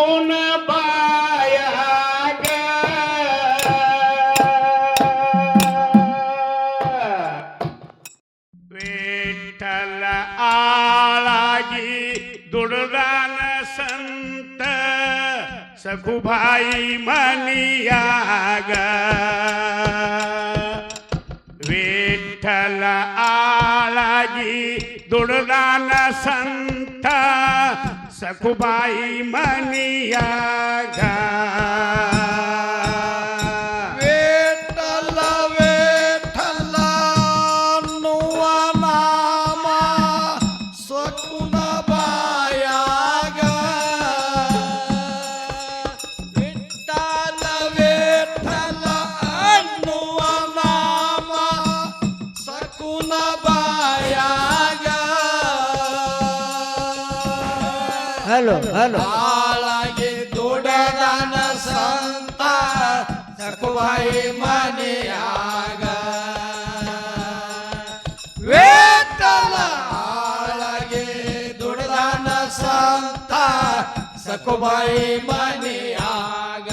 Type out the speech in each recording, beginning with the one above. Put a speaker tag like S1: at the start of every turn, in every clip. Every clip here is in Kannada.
S1: सकून बायाग विठ्ठल आळागी दुर्दान संत सखुभाई मनियाग विठ्ठल आळागी दुर्दान संत सखुबाई मनियाग
S2: विठ्ठल विठ्ठल नुवा नामा सकून बायाग विठ्ठल विठ्ठल नुवा नामा सकून बायाग
S3: हॅलो हॅलो
S2: आलागे दोडदान संता सखुबाई मनियाग विठ्ठल आलागे दोडदान संता सखुबाई मनियाग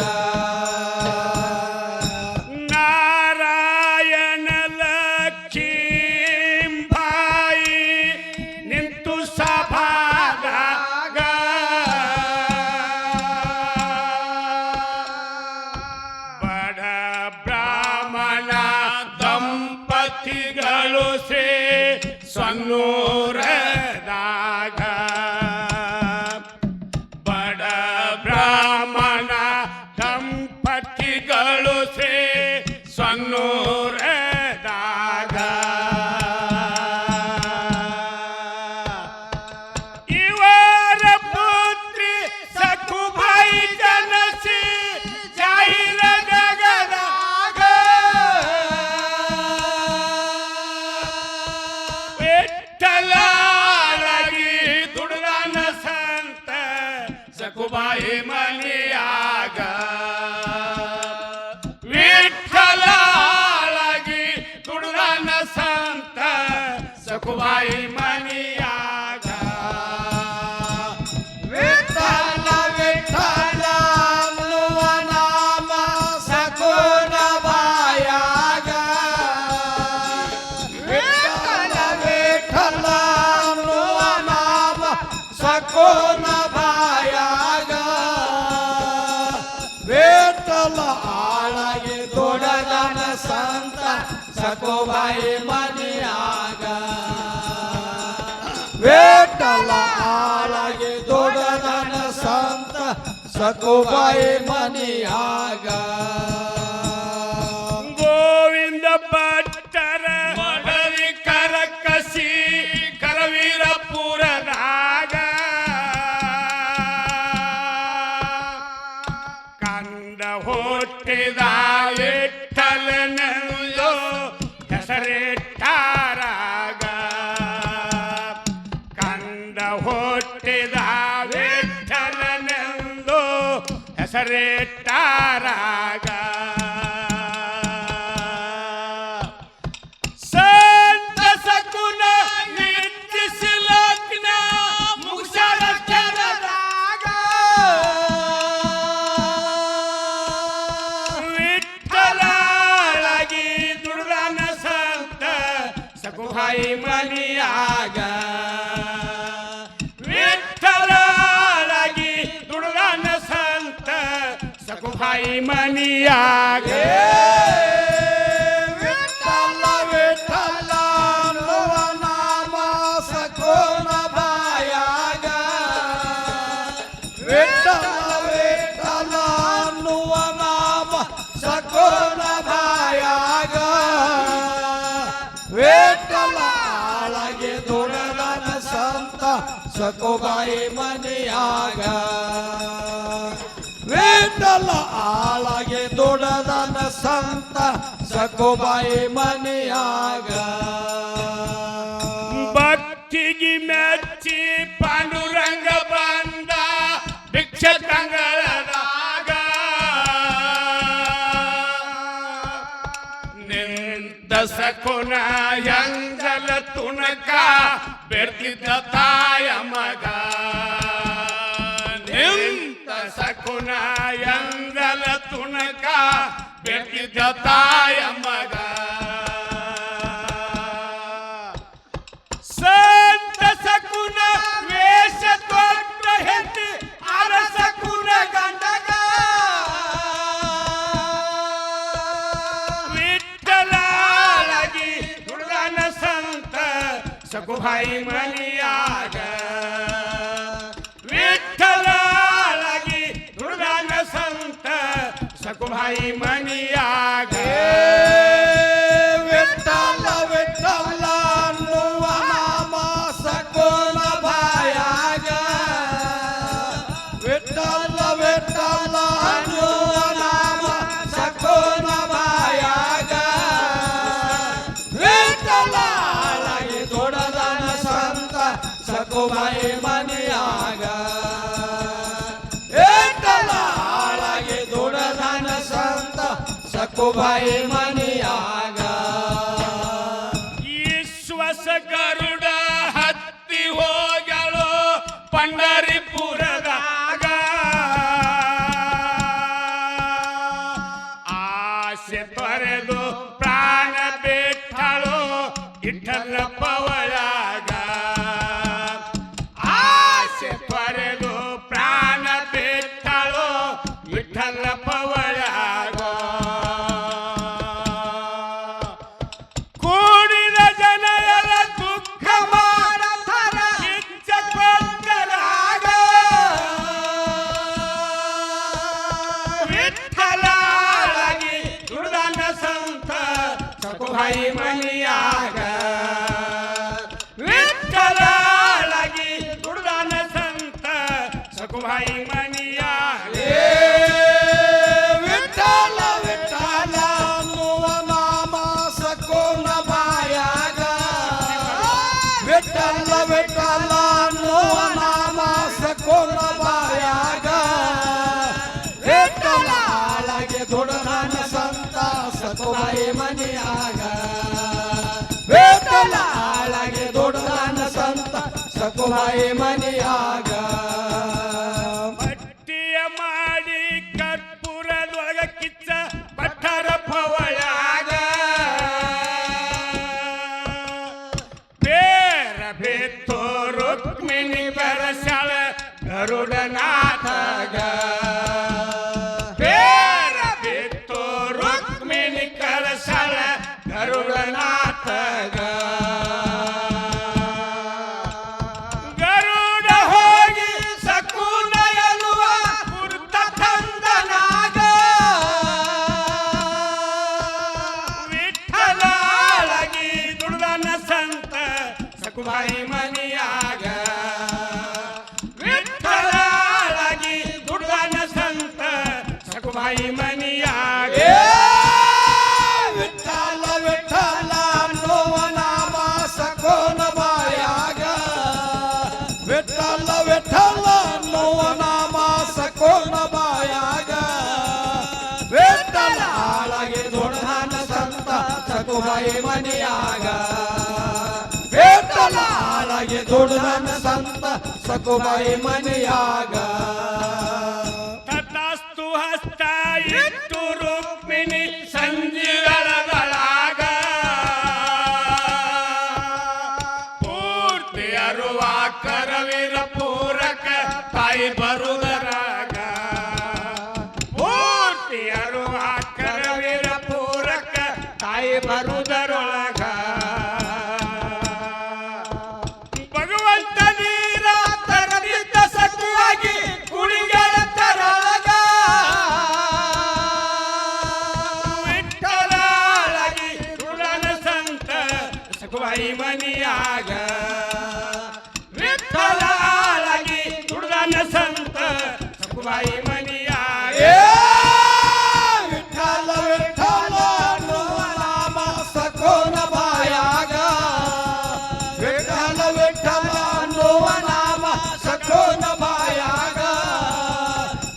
S1: नारायण लक्ष्मीबाई निंतु सभागाग ಬಡ ಬ್ರಾಹ್ಮಣ ದಂಪತಿಗಳು ಶ್ರೀ ಸನ್ನೂರದಾಗ ಬಡ ಬ್ರಾಹ್ಮಣ ದಂಪತಿಗಳು ಶ್ರೀ ಸನ್ನೂರದಾಗ ಇವರ ಪುತ್ರಿ ಸಖುಬಾಯಿ ಜನಸಿ ಜಾಹಿರ ಜಗದಾಗ ವಿಠ್ಠಲಾಗಿ ದುಡ್ದಾನ ಸಂತ ಸಖುಬಾಯಿ ಮನಿಯಾಗ ವಿಠ್ಠಲಾಗಿ ದುಡ್ದಾನ ಸಂತ ಸಖುಬಾಯಿ ಮನಿಯಾಗ
S2: विठ्ठल विठ्ठल नुवा नामा सकून बायाग विठ्ठल विठ्ठल नुवा नामा सकून बायाग विठ्ठल आळागे दोडदान संत सखुबाई मनियाग विठ्ठल आळागे दोडदान संत सखुबाई मनियाग
S1: ಗೋವಿಂದ ಭಟ್ಟರ ಮಡವಿ ಕರಕಸಿ ಕರವೀರಪುರದಾಗ ಕಂದ ಹುಟ್ಟಿದ ವಿಠ್ಠಲನೆಂದು ಹೆಸರಿಟ್ಟಾರಾಗ ಕಂದ ಹುಟ್ಟಿದ ವಿಠ್ಠಲನೆಂದು ಹೆಸರಿಟ್ಟಾರಾಗ ಸಂತ ಸಕುನ ನಿಂದಿಸಿ ಲಗ್ನ ಮುಗಿಸಾರ ಕೆರದಾಗ ವಿಠ್ಠಲಾಗಿ ದುರ್ದಾನ ಸಂತ ಸಖುಬಾಯಿ ಮನಿಯಾಗ ವಿಠ್ಠಲಾಗಿ ದುರ್ದಾನ ಸಂತ ಸಖುಬಾಯಿ ಮನಿಯಾಗ
S2: विठ्ठल विठ्ठल नुवा नामा सकून बायाग विठ्ठल विठ्ठल नुवा नामा सकून बायाग विठ्ठल आळागे दोडदान संत सखुबाई मनियाग विठ्ठल आळागे दोडदान संत सखुबाई मनियाग
S1: ಭಕ್ತಿಗೆ ಮೆಚ್ಚಿ ಪಾಂಡುರಂಗ ಬಂದ ಭಿಕ್ಷೆ ತಂಗಳದಾಗ ನಿಂತ ಸಕುನ ಎಂಗಲ ತುಣಕ ಬೆರ್ತಿದ್ದ ತಾಯ ಮಗ ನಿಂತ ಸಕ ಬೆಕ್ಕಿದ್ದ ತಾಯ ಮಗ ಸಂತ ಸಕುನ ವೇಷ ತೊಟ್ಟ ಹೆಂಡತಿ ಅರಸ ಕುನ ಗಂಡಗ ವಿಠಲಾಗಿ ದುರ್ಗನ ಸಂತ ಸಕುಭಾಯಿ ಮನಿಯಾಗ ವಿಠಲಾಗಿ ದುರ್ಗನ ಸಂತ ಸಕುಭಾಯಿ ಮನಿಯಾಗ
S2: ವಿಠಲ ವಿಠಲ ಅನ್ನುವ ನಾಮ ಸಕೋನ ಬಾಯಾಗ ವಿಠಲ ವಿಠಲ ಅನ್ನುವ ನಾಮ ಸಕೋನ ಬಾಯಾಗ ವಿಠಲಾಗಿ ದೊಡದನ ಸಂತ ಸಕುಬಾಯಿ ಮನೆಯಾಗ ವಿಠಲಾಗಿ ದೊಡದನ ಸಂತ ಸಕುಬಾಯಿ ಮನೆಯಾಗ
S1: ಈಶ್ವಸ ಗರುಡ ಹತ್ತಿ ಹೋಗಳು ಪಂಡರಿಪುರದಾಗ ಆಸೆ ತೊರೆದು ಪ್ರಾಣ ಬಿಟ್ಟಳು ಇಟ್ಟಲ ಪವಳಾಗ ಆಸೆ ತೊರೆದು ಪ್ರಾಣ ಬಿಟ್ಟಳು ಇಟ್ಟಲ ಪವಳಾಗ ಕೂಡಿದ ಜನ ಎಲ್ಲ ದುಃಖ ಮಾಡತರ ಕಿಚ್ಚ ಕೊಂದರಾಗ ವಿಠಲಾಗಿ ದುರ್ಗನ ಸಂತ ಸಕುಭಾಯಿ ಮನಿಯಾಗ ವಿಠಲಾಗಿ ದುರ್ಗನ ಸಂತ ಸಕುಭಾಯಿ ಮನಿಯಾಗ
S2: ವಿಠಲ ವಿಠಲ ಅನ್ನುವ ನಾಮ ಸಕೋನ ಬಾಯಾಗ ವಿಠಲ ವಿಠಲ ಅನ್ನುವ ನಾಮ ಸಕೋನ ಬಾಯಾಗ ವಿಠಲಾಗಿ ದುಡದನ ಸಂತ ಸಕುಬಾಯಿ ಮನೆಯಾಗ ವಿಠಲಾಗಿ ದುಡದನ ಸಂತ ಸಕುಬಾಯಿ ಮನೆಯಾಗ
S1: ಪಟ್ಟಿಯ ಮಾಡಿ ಕರ್ಪೂರದೊಳಗ ಕಿಚ್ಚ ಪಟ್ಟರ ಪವಳಾಗ ಬೇರ ಬಿತ್ತು ರುಕ್ಮಿಣಿ ಬರಸಳ ಗರುಡನಾಥಗ ಬೇರ ಬಿತ್ತು ರುಕ್ಮಿಣಿ ಕರಸಳ ಗರುಡನಾಥಗ ಗರುಡ ಹೋಗಿ ಸಕುನ ಎನ್ನುವ ಪುರ್ತ ತಂದನಾಗ ವಿಠಲಾಗಿ ದುರ್ಗನ ಸಂತ ಸಕುಭಾಯಿ ಮನಿಯಾಗ ವಿಠಲಾಗಿ ದುರ್ಗನ ಸಂತ ಸಕುಭಾಯಿ ಮನಿಯಾಗ
S2: ವಿಠಲ ವಿಠಲ ಅನ್ನುವ ನಾಮ ಸಕೋನ ಬಾಯಾಗ ವಿಠಲ ವಿಠಲ ಅನ್ನುವ ನಾಮ ಸಕೋನ ಬಾಯಾಗ ವಿಠಲಾಗಿ ದೊಡದನ ಸಂತ ಸಕುಬಾಯಿ ಮನೆಯಾಗ ವಿಠಲಾಗಿ ದೊಡದನ ಸಂತ ಸಕುಬಾಯಿ ಮನೆಯಾಗ
S1: ತಥಾಸ್ತು ಹಸ್ತ ಇಟ್ಟು ರುಕ್ಮಿಣಿ ಸಂಜೀಗಳಾಗ ಪೂರ್ತಿ ಅರುವ ಕರವೀರ ಪೂರಕ ತಾಯಿ ಬರುವುದರಾಗ ಪೂರ್ತಿ ಅರುವ ಕರವೀರ ಪೂರಕ ತಾಯಿ ಬರುವುದರೊಳಗ ಭಗವಂತ ನೀರ ತರದಿದ್ದ ಸಕುವಾಗಿ ಕುಡಿಗಳ ತರೊಳಗ ವಿಠಲಾಗಿ ದುರ್ಗನ ಸಂತ ಸಕುಭಾಯಿ ಮನಿಯಾಗ ವಿಠಲಾಗಿ ದುರ್ಗನ ಸಂತ ಸಕುಭಾಯಿ ಮನಿಯಾಗ
S2: ವಿಠಲ ವಿಠಲ ಅನ್ನುವ ನಾಮ ಸಕೋನ ಬಾಯಾಗ ವಿಠಲ ವಿಠಲ ಅನ್ನುವ ನಾಮ ಸಕೋನ ಬಾಯಾಗ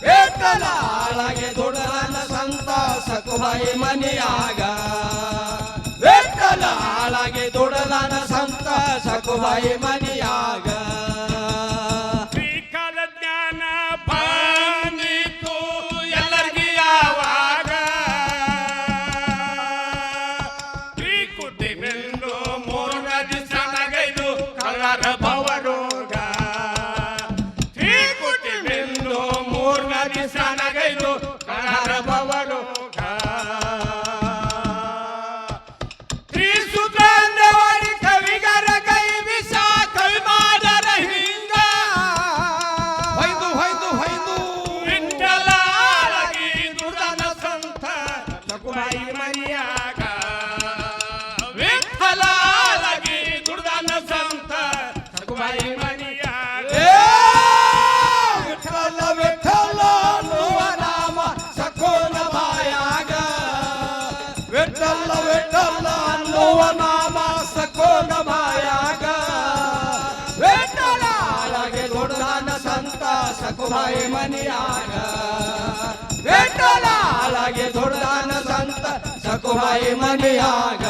S2: ವಿಠಲಾಗಿ ದುಡದನ ಸಂತ ಸಕುಬಾಯಿ ಮನೆಯಾಗ ವಿಠಲಾಗಿ ದುಡದನ ಸಂತ ಸಕುಬಾಯಿ ಮನೆಯಾಗ
S1: ಶ್ರೀಕಾಲ ಜ್ಞಾನ ಬಂದಿತು ಎಲ್ಲರಿಗೂ ಯಾವಾಗ ಕಳಾರ ಭವರೋಗ ತ್ರಿಕುಟಿ ಬಿಂದು ಮೂರ್ನ ದಿಸನಗೈದು ಕಳಾರ ಭವರೋಗ ತ್ರಿಸುತಾಂಡವರಿ ಕವಿಗರ ಕೈ ವಿಷ ಕವಿ ಮಾಡರ ಹಿಂಗ
S2: ಹೊಯ್ದು ಹೊಯ್ದು ಹೊಯ್ದು
S1: ವಿಠ್ಠಲಾಗಿ ದುರ್ಗನ ಸಂತ ಸಕುಬಾಯಿ ಮನಿಯಾಗ ವಿಠ್ಠಲಾಗಿ ದುರ್ಗನ ಸಂತ ಸಕುಬಾಯಿ ಮನಿಯಾಗ
S2: ವಿಠಲ ವಿಠಲ ಅನ್ನುವ ನಾಮ ಸಕೋನ ಬಾಯಾಗ ವಿಠಲ ವಿಠಲ ಅನ್ನುವ ನಾಮ ಸಕೋನ ಬಾಯಾಗ ವಿಠಲಾಗೆ ದೊಡ್ಡದಾನ ಸಂತ ಸಕುಬಾಯಿ ಮನಿಯಾಗ ವಿಠಲಾಗೆ ದೊಡ್ಡದಾನ ಸಂತ ಸಕುಬಾಯಿ ಮನಿಯಾಗ